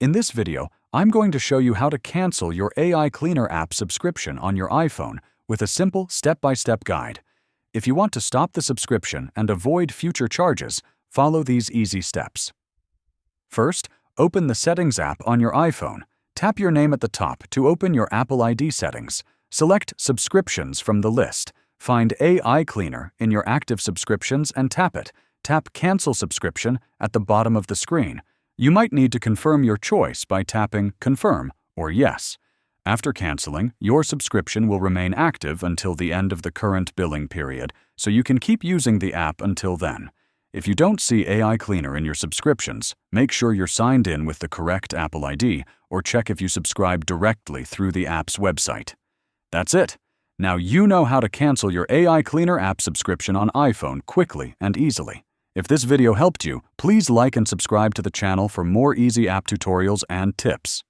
In this video, I'm going to show you how to cancel your AI Cleaner app subscription on your iPhone with a simple step-by-step guide. If you want to stop the subscription and avoid future charges, follow these easy steps. First, open the Settings app on your iPhone. Tap your name at the top to open your Apple ID settings. Select Subscriptions from the list. Find AI Cleaner in your active subscriptions and tap it. Tap Cancel Subscription at the bottom of the screen. You might need to confirm your choice by tapping Confirm or Yes. After canceling, your subscription will remain active until the end of the current billing period, so you can keep using the app until then. If you don't see AI Cleaner in your subscriptions, make sure you're signed in with the correct Apple ID or check if you subscribe directly through the app's website. That's it. Now you know how to cancel your AI Cleaner app subscription on iPhone quickly and easily. If this video helped you, please like and subscribe to the channel for more easy app tutorials and tips.